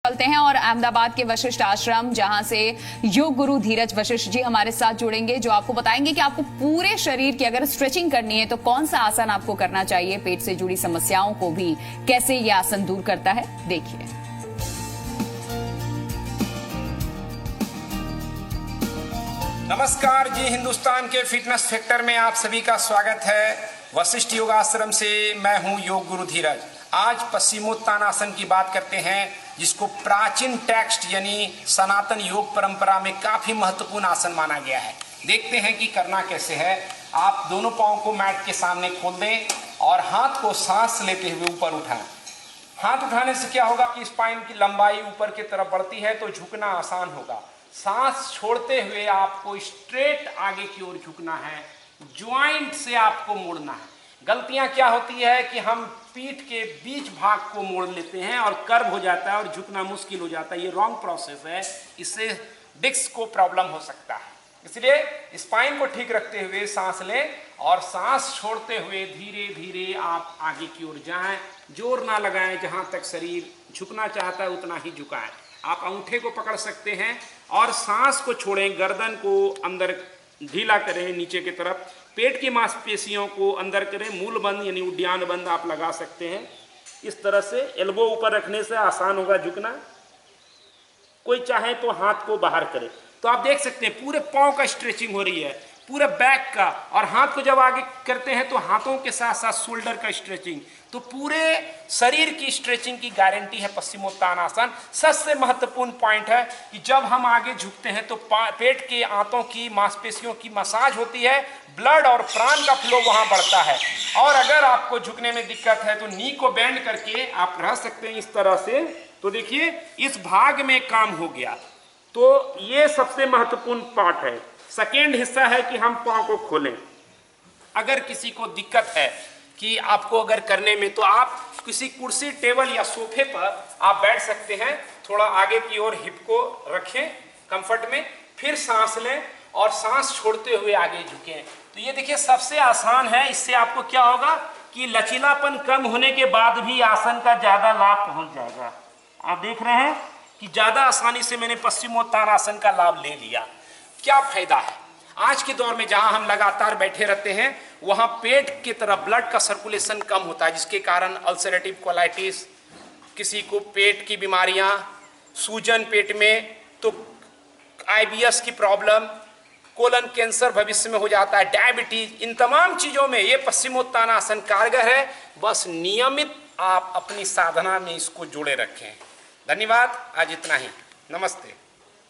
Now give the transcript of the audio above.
चलते हैं और अहमदाबाद के वशिष्ठ आश्रम जहां से योग गुरु धीरज वशिष्ठ जी हमारे साथ जुड़ेंगे, जो आपको बताएंगे कि आपको पूरे शरीर की अगर स्ट्रेचिंग करनी है तो कौन सा आसन आपको करना चाहिए, पेट से जुड़ी समस्याओं को भी कैसे ये आसन दूर करता है, देखिए। नमस्कार जी, हिंदुस्तान के फिटनेस फैक्टर में आप सभी का स्वागत है। वशिष्ठ योगाश्रम से मैं हूं योग गुरु धीरज। आज पश्चिमोत्तानासन की बात करते हैं, जिसको प्राचीन टेक्स्ट यानी सनातन योग परंपरा में काफी महत्वपूर्ण आसन माना गया है। देखते हैं कि करना कैसे है। आप दोनों पांव को मैट के सामने खोल दें और हाथ को सांस लेते हुए ऊपर उठाएं। हाथ उठाने से क्या होगा कि स्पाइन की लंबाई ऊपर की तरफ बढ़ती है तो झुकना आसान होगा। सांस छोड़ते हुए आपको स्ट्रेट आगे की ओर झुकना है, ज्वाइंट से आपको मोड़ना है। गलतियां क्या होती है कि हम पीठ के बीच भाग को मोड़ लेते हैं और कर्व हो जाता है और झुकना मुश्किल हो जाता है। ये रॉन्ग प्रोसेस है, इससे डिस्क को प्रॉब्लम हो सकता है। इसलिए स्पाइन को ठीक रखते हुए सांस लें और सांस छोड़ते हुए धीरे धीरे आप आगे की ओर जाएं। जोर ना लगाएं, जहां तक शरीर झुकना चाहता है उतना ही झुकाएं। आप अंगूठे को पकड़ सकते हैं और सांस को छोड़ें, गर्दन को अंदर ढीला करें नीचे की तरफ, पेट की मांसपेशियों को अंदर करें, मूल बंद यानी उड्डयन बंद आप लगा सकते हैं। इस तरह से एल्बो ऊपर रखने से आसान होगा झुकना। कोई चाहे तो हाथ को बाहर करे। तो आप देख सकते हैं पूरे पांव का स्ट्रेचिंग हो रही है, पूरे बैक का, और हाथ को जब आगे करते हैं तो हाथों के साथ साथ शोल्डर का स्ट्रेचिंग। तो पूरे शरीर की स्ट्रेचिंग की गारंटी है पश्चिमोत्तानासन। सबसे महत्वपूर्ण पॉइंट है कि जब हम आगे झुकते हैं तो पेट के आंतों की मांसपेशियों की मसाज होती है, ब्लड और प्राण का फ्लो वहां बढ़ता है। और अगर आपको झुकने में दिक्कत है तो नी को बेंड करके आप रह सकते हैं इस तरह से। तो देखिए इस भाग में काम हो गया। तो ये सबसे महत्वपूर्ण पार्ट है। सेकेंड हिस्सा है कि हम पांव को खोलें। अगर किसी को दिक्कत है कि आपको अगर करने में, तो आप किसी कुर्सी, टेबल या सोफे पर आप बैठ सकते हैं। थोड़ा आगे की ओर हिप को रखें कंफर्ट में, फिर सांस लें और सांस छोड़ते हुए आगे झुकें। तो ये देखिए सबसे आसान है। इससे आपको क्या होगा कि लचीलापन कम होने के बाद भी आसन का ज्यादा लाभ पहुंच जाएगा। आप देख रहे हैं कि ज्यादा आसानी से मैंने पश्चिमोत्तानासन का लाभ ले लिया। क्या फायदा है? आज के दौर में जहां हम लगातार बैठे रहते हैं वहां पेट की तरफ ब्लड का सर्कुलेशन कम होता है, जिसके कारण अल्सरेटिव कोलाइटिस, किसी को पेट की बीमारियां, सूजन पेट में, तो IBS की प्रॉब्लम, कोलन कैंसर भविष्य में हो जाता है, डायबिटीज, इन तमाम चीजों में ये पश्चिमोत्तानासन कारगर है। बस नियमित आप अपनी साधना में इसको जोड़े रखें। धन्यवाद। आज इतना ही। नमस्ते।